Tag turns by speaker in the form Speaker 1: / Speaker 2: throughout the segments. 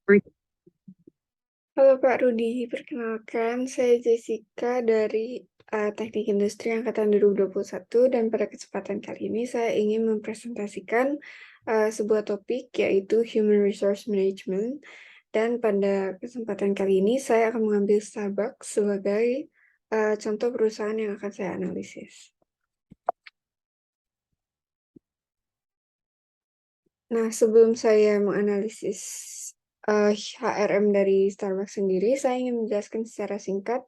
Speaker 1: Halo Pak Rudi, perkenalkan saya Jessica dari Teknik Industri Angkatan 2021 dan pada kesempatan kali ini saya ingin mempresentasikan sebuah topik yaitu Human Resource Management dan pada kesempatan kali ini saya akan mengambil Starbucks sebagai contoh perusahaan yang akan saya analisis. Nah, sebelum saya menganalisis HRM dari Starbucks sendiri, saya ingin menjelaskan secara singkat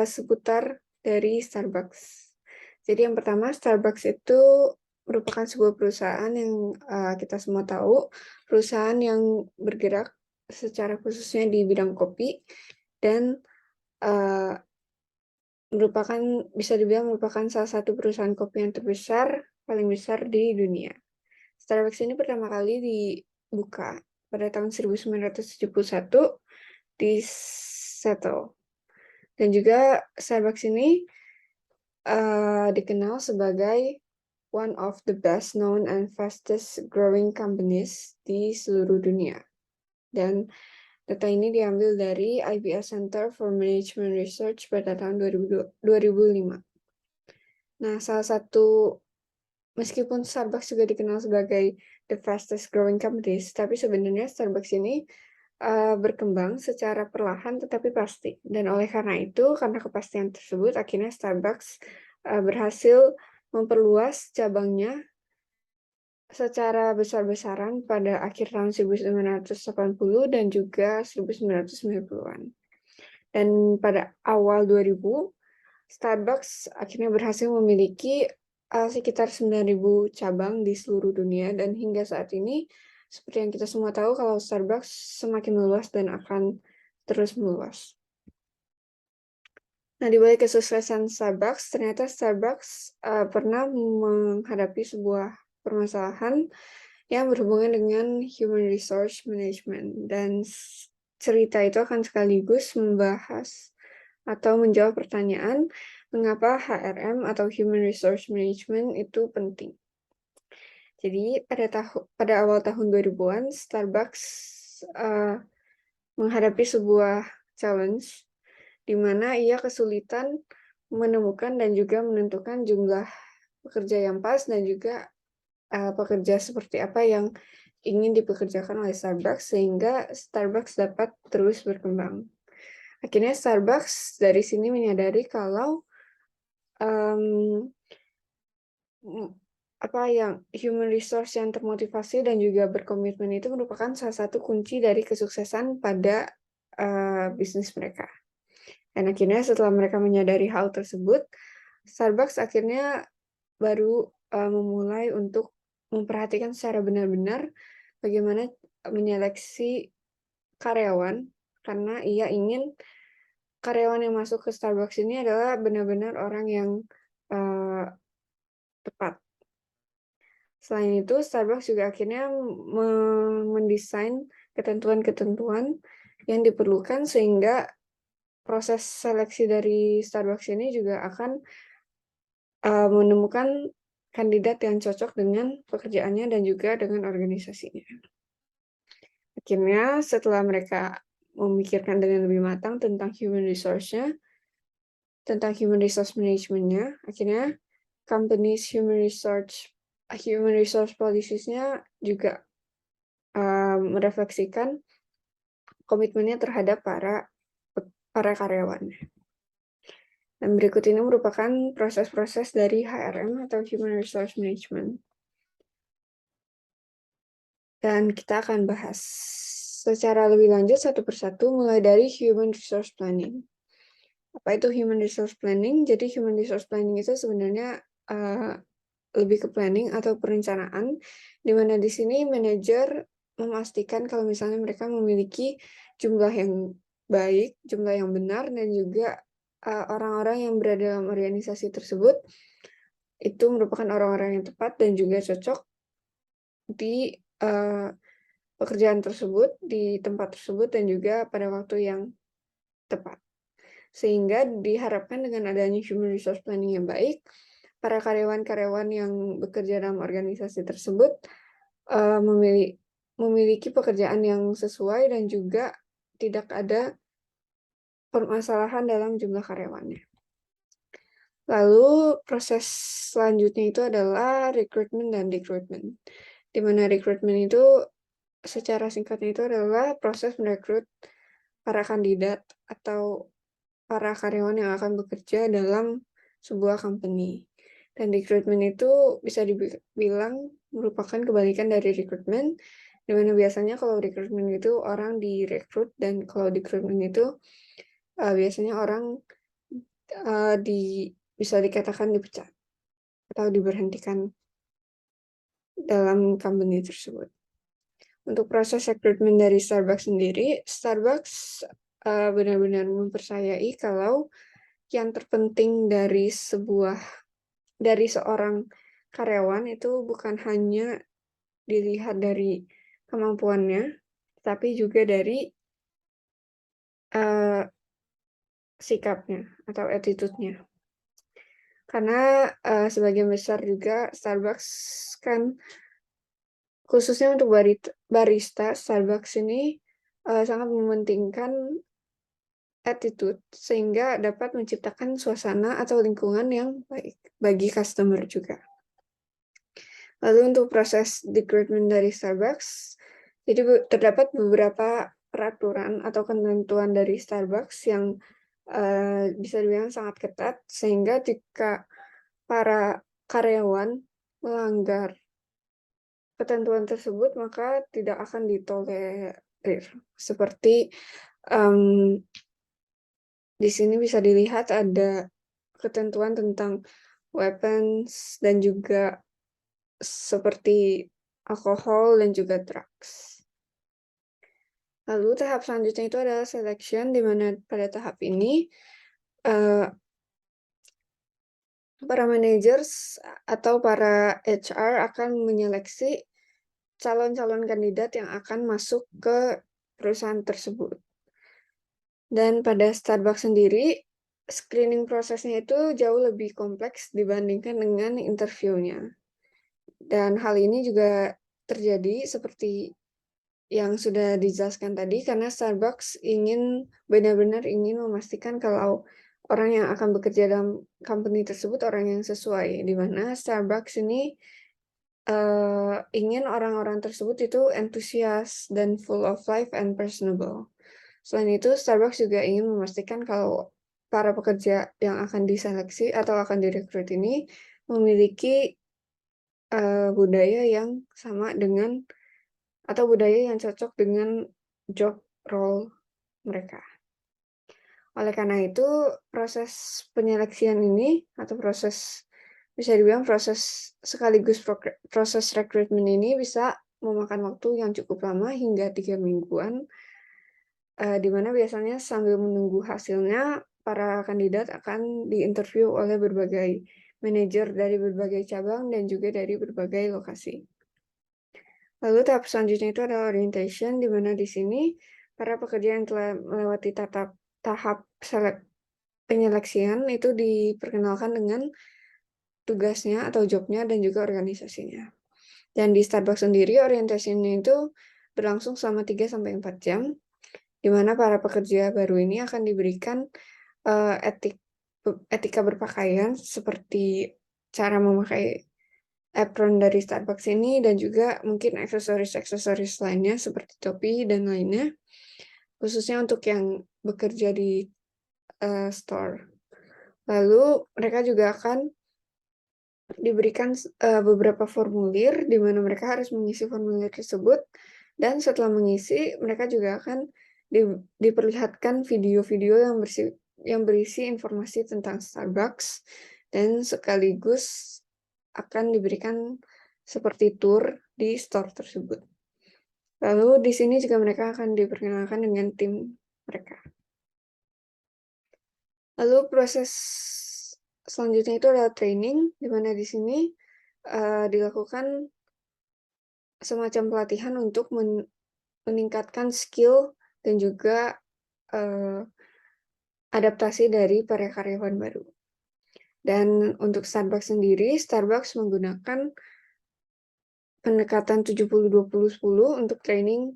Speaker 1: seputar dari Starbucks. Jadi yang pertama, Starbucks itu merupakan sebuah perusahaan yang kita semua tahu, perusahaan yang bergerak secara khususnya di bidang kopi dan bisa dibilang merupakan salah satu perusahaan kopi yang terbesar, paling besar di dunia. Starbucks ini pertama kali dibuka pada tahun 1971 di Seattle. Dan juga Starbucks ini dikenal sebagai one of the best known and fastest growing companies di seluruh dunia. Dan data ini diambil dari IBS Center for Management Research pada tahun 2005. Nah, meskipun Starbucks juga dikenal sebagai the fastest growing companies, tapi sebenarnya Starbucks ini berkembang secara perlahan tetapi pasti. Dan oleh karena itu, karena kepastian tersebut, akhirnya Starbucks berhasil memperluas cabangnya secara besar-besaran pada akhir tahun 1980 dan juga 1990-an. Dan pada awal 2000, Starbucks akhirnya berhasil memiliki sekitar 9.000 cabang di seluruh dunia, dan hingga saat ini, seperti yang kita semua tahu, kalau Starbucks semakin meluas dan akan terus meluas. Nah, di balik kesuksesan Starbucks, ternyata Starbucks pernah menghadapi sebuah permasalahan yang berhubungan dengan Human Resource Management. Dan cerita itu akan sekaligus membahas atau menjawab pertanyaan mengapa HRM atau Human Resource Management itu penting. Jadi pada awal tahun 2000-an, Starbucks menghadapi sebuah challenge di mana ia kesulitan menemukan dan juga menentukan jumlah pekerja yang pas dan juga pekerja seperti apa yang ingin dipekerjakan oleh Starbucks sehingga Starbucks dapat terus berkembang. Akhirnya Starbucks dari sini menyadari kalau human resource yang termotivasi dan juga berkomitmen itu merupakan salah satu kunci dari kesuksesan pada bisnis mereka. Dan akhirnya setelah mereka menyadari hal tersebut, Starbucks akhirnya baru memulai untuk memperhatikan secara benar-benar bagaimana menyeleksi karyawan, karena ia ingin karyawan yang masuk ke Starbucks ini adalah benar-benar orang yang tepat. Selain itu, Starbucks juga akhirnya mendesain ketentuan-ketentuan yang diperlukan sehingga proses seleksi dari Starbucks ini juga akan menemukan kandidat yang cocok dengan pekerjaannya dan juga dengan organisasinya. Akhirnya, setelah mereka memikirkan dengan lebih matang tentang human resource-nya, tentang human resource management-nya, akhirnya companies human resource policies-nya juga merefleksikan komitmennya terhadap para karyawan. Dan berikut ini merupakan proses-proses dari HRM atau Human Resource Management. Dan kita akan bahas secara lebih lanjut satu persatu mulai dari Human Resource Planning. Apa itu Human Resource Planning? Jadi Human Resource Planning itu sebenarnya lebih ke planning atau perencanaan, di mana di sini manajer memastikan kalau misalnya mereka memiliki jumlah yang baik, jumlah yang benar, dan juga orang-orang yang berada dalam organisasi tersebut itu merupakan orang-orang yang tepat dan juga cocok di pekerjaan tersebut, di tempat tersebut, dan juga pada waktu yang tepat. Sehingga diharapkan dengan adanya human resource planning yang baik, para karyawan-karyawan yang bekerja dalam organisasi tersebut memiliki pekerjaan yang sesuai dan juga tidak ada permasalahan dalam jumlah karyawannya. Lalu proses selanjutnya itu adalah recruitment dan recruitment. Di mana recruitment itu secara singkatnya itu adalah proses merekrut para kandidat atau para karyawan yang akan bekerja dalam sebuah company. Dan recruitment itu bisa dibilang merupakan kebalikan dari recruitment, di mana biasanya kalau recruitment itu orang direkrut dan kalau recruitment itu biasanya orang bisa dikatakan dipecat atau diberhentikan dalam company tersebut. Untuk proses rekrutmen dari Starbucks sendiri, Starbucks benar-benar mempercayai kalau yang terpenting dari seorang karyawan itu bukan hanya dilihat dari kemampuannya, tapi juga dari sikapnya atau attitude-nya. Karena sebagian besar juga Starbucks kan khususnya untuk barista Starbucks ini sangat mementingkan attitude sehingga dapat menciptakan suasana atau lingkungan yang baik bagi customer juga. Lalu untuk proses recruitment dari Starbucks, jadi terdapat beberapa peraturan atau ketentuan dari Starbucks yang bisa dibilang sangat ketat sehingga jika para karyawan melanggar ketentuan tersebut maka tidak akan ditolerir. Seperti di sini bisa dilihat ada ketentuan tentang weapons dan juga seperti alkohol dan juga drugs. Lalu tahap selanjutnya itu adalah selection, di mana pada tahap ini para managers atau para HR akan menyeleksi calon-calon kandidat yang akan masuk ke perusahaan tersebut. Dan pada Starbucks sendiri, screening prosesnya itu jauh lebih kompleks dibandingkan dengan interviewnya. Dan hal ini juga terjadi seperti yang sudah dijelaskan tadi, karena Starbucks benar-benar ingin memastikan kalau orang yang akan bekerja dalam company tersebut orang yang sesuai, di mana Starbucks ini ingin orang-orang tersebut itu antusias dan full of life and personable. Selain itu, Starbucks juga ingin memastikan kalau para pekerja yang akan diseleksi atau akan direkrut ini memiliki budaya yang sama dengan atau budaya yang cocok dengan job role mereka. Oleh karena itu, proses penyeleksian ini atau bisa dibilang proses sekaligus proses rekrutmen ini bisa memakan waktu yang cukup lama hingga 3 mingguan, di mana biasanya sambil menunggu hasilnya, para kandidat akan diinterview oleh berbagai manajer dari berbagai cabang dan juga dari berbagai lokasi. Lalu tahap selanjutnya itu adalah orientation, di mana di sini para pekerja yang telah melewati tahap penyeleksian itu diperkenalkan dengan tugasnya atau jobnya dan juga organisasinya. Dan di Starbucks sendiri orientasinya itu berlangsung selama 3-4 jam, di mana para pekerja baru ini akan diberikan etika berpakaian seperti cara memakai apron dari Starbucks ini dan juga mungkin aksesoris-aksesoris lainnya seperti topi dan lainnya, khususnya untuk yang bekerja di store. Lalu mereka juga akan diberikan beberapa formulir di mana mereka harus mengisi formulir tersebut, dan setelah mengisi mereka juga akan diperlihatkan video-video yang berisi informasi tentang Starbucks dan sekaligus akan diberikan seperti tour di store tersebut. Lalu di sini juga mereka akan diperkenalkan dengan tim mereka. Lalu proses selanjutnya itu adalah training, di mana di sini dilakukan semacam pelatihan untuk meningkatkan skill dan juga adaptasi dari para karyawan baru. Dan untuk Starbucks sendiri, Starbucks menggunakan pendekatan 70-20-10 untuk training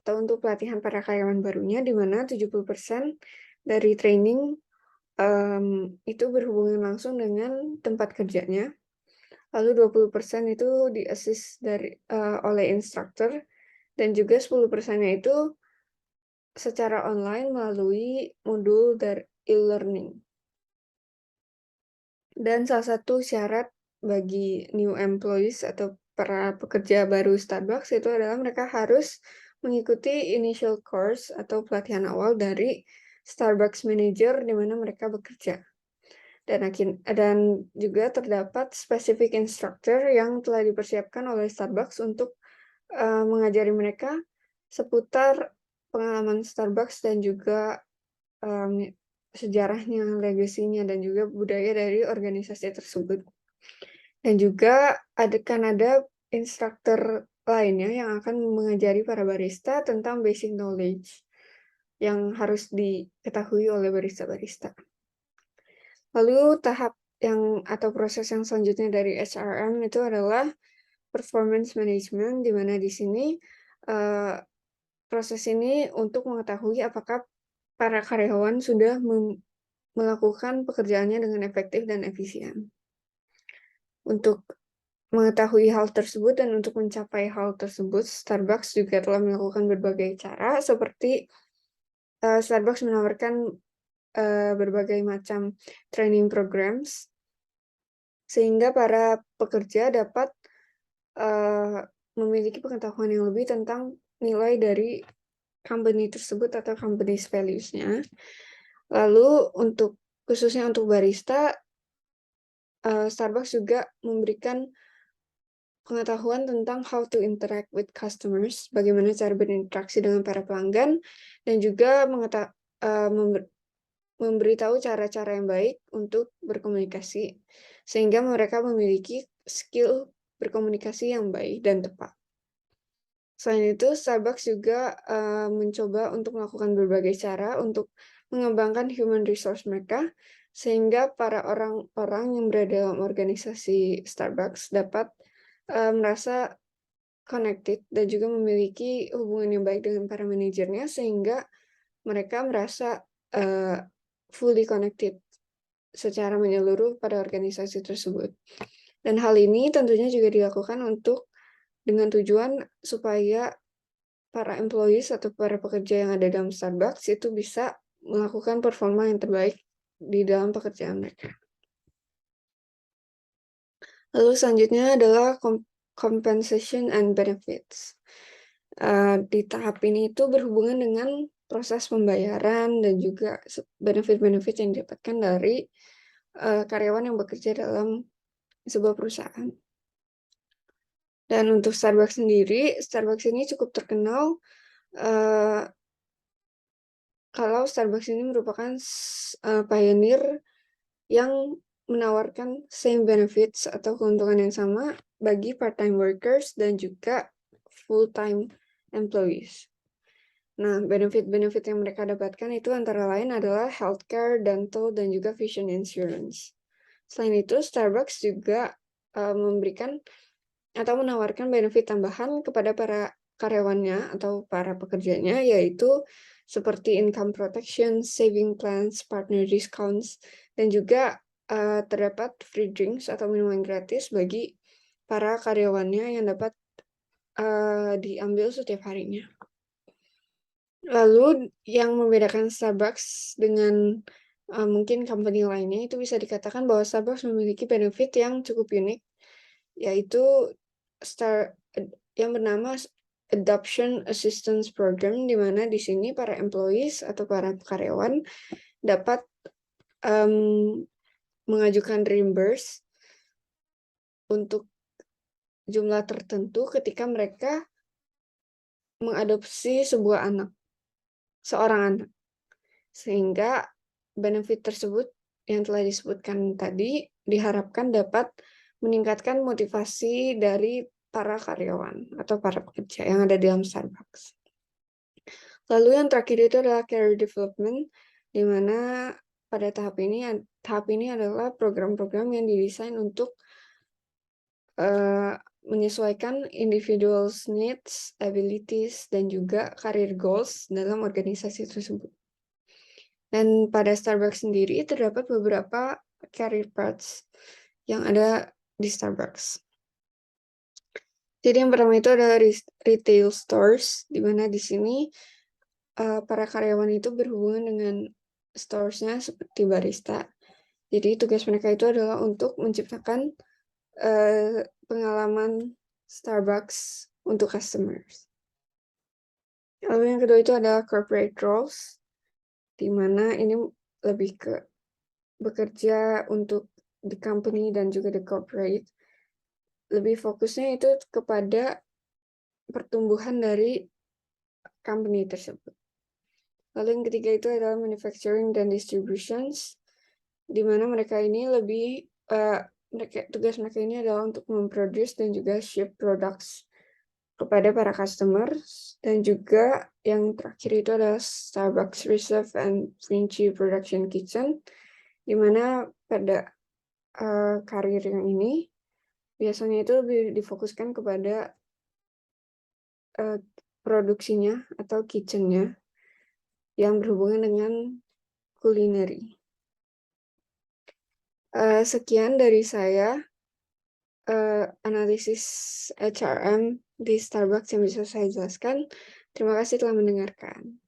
Speaker 1: atau untuk pelatihan para karyawan barunya, di mana 70% dari training itu berhubungan langsung dengan tempat kerjanya. Lalu 20% itu di-assist oleh instruktur, dan juga 10%-nya itu secara online melalui modul dari e-learning. Dan salah satu syarat bagi new employees atau para pekerja baru Starbucks itu adalah mereka harus mengikuti initial course atau pelatihan awal dari Starbucks Manager di mana mereka bekerja. Dan juga terdapat specific instructor yang telah dipersiapkan oleh Starbucks untuk mengajari mereka seputar pengalaman Starbucks dan juga sejarahnya, legasinya, dan juga budaya dari organisasi tersebut. Dan juga ada instruktur lainnya yang akan mengajari para barista tentang basic knowledge yang harus diketahui oleh barista-barista. Lalu atau proses yang selanjutnya dari HRM itu adalah performance management, di mana di sini proses ini untuk mengetahui apakah para karyawan sudah melakukan pekerjaannya dengan efektif dan efisien. Untuk mengetahui hal tersebut dan untuk mencapai hal tersebut, Starbucks juga telah melakukan berbagai cara, seperti Starbucks menawarkan berbagai macam training programs, sehingga para pekerja dapat memiliki pengetahuan yang lebih tentang nilai dari company tersebut atau company's values-nya. Lalu khususnya untuk barista, Starbucks juga memberikan pengetahuan tentang how to interact with customers, bagaimana cara berinteraksi dengan para pelanggan, dan juga memberitahu cara-cara yang baik untuk berkomunikasi, sehingga mereka memiliki skill berkomunikasi yang baik dan tepat. Selain itu, Starbucks juga mencoba untuk melakukan berbagai cara untuk mengembangkan human resource mereka, sehingga para orang-orang yang berada dalam organisasi Starbucks dapat merasa connected dan juga memiliki hubungan yang baik dengan para manajernya, sehingga mereka merasa fully connected secara menyeluruh pada organisasi tersebut. Dan hal ini tentunya juga dilakukan dengan tujuan supaya para employees atau para pekerja yang ada dalam Starbucks itu bisa melakukan performa yang terbaik di dalam pekerjaan mereka. Lalu selanjutnya adalah compensation and benefits. Di tahap ini itu berhubungan dengan proses pembayaran dan juga benefit-benefit yang didapatkan dari karyawan yang bekerja dalam sebuah perusahaan. Dan untuk Starbucks sendiri, Starbucks ini cukup terkenal kalau Starbucks ini merupakan pioneer yang menawarkan same benefits atau keuntungan yang sama bagi part-time workers dan juga full-time employees. Nah, benefit-benefit yang mereka dapatkan itu antara lain adalah healthcare, dental, dan juga vision insurance. Selain itu, Starbucks juga memberikan atau menawarkan benefit tambahan kepada para karyawannya atau para pekerjanya, yaitu seperti income protection, saving plans, partner discounts, dan juga terdapat free drinks atau minuman gratis bagi para karyawannya yang dapat diambil setiap harinya. Lalu yang membedakan Starbucks dengan mungkin company lainnya itu bisa dikatakan bahwa Starbucks memiliki benefit yang cukup unik, yaitu yang bernama Adoption Assistance Program, di mana di sini para employees atau para karyawan dapat mengajukan reimburse untuk jumlah tertentu ketika mereka mengadopsi seorang anak. Sehingga benefit tersebut yang telah disebutkan tadi diharapkan dapat meningkatkan motivasi dari para karyawan atau para pekerja yang ada di dalam Starbucks. Lalu yang terakhir itu adalah career development, di mana pada tahap ini adalah program-program yang didesain untuk menyesuaikan individuals needs, abilities, dan juga career goals dalam organisasi tersebut. Dan pada Starbucks sendiri terdapat beberapa career paths yang ada di Starbucks. Jadi yang pertama itu adalah retail stores, di mana di sini para karyawan itu berhubungan dengan stores-nya seperti barista. Jadi tugas mereka itu adalah untuk menciptakan pengalaman Starbucks untuk customers. Lalu yang kedua itu adalah corporate roles, di mana ini lebih ke bekerja untuk the company dan juga the corporate. Lebih fokusnya itu kepada pertumbuhan dari company tersebut. Lalu yang ketiga itu adalah manufacturing dan distributions, di mana mereka ini lebih tugas mereka ini adalah untuk memproduce dan juga ship products kepada para customers. Dan juga yang terakhir itu adalah Starbucks Reserve and Vinci Production Kitchen, di mana pada karir yang ini biasanya itu lebih difokuskan kepada produksinya atau kitchennya yang berhubungan dengan kulineri. Sekian dari saya, analisis HRM di Starbucks yang bisa saya jelaskan. Terima kasih telah mendengarkan.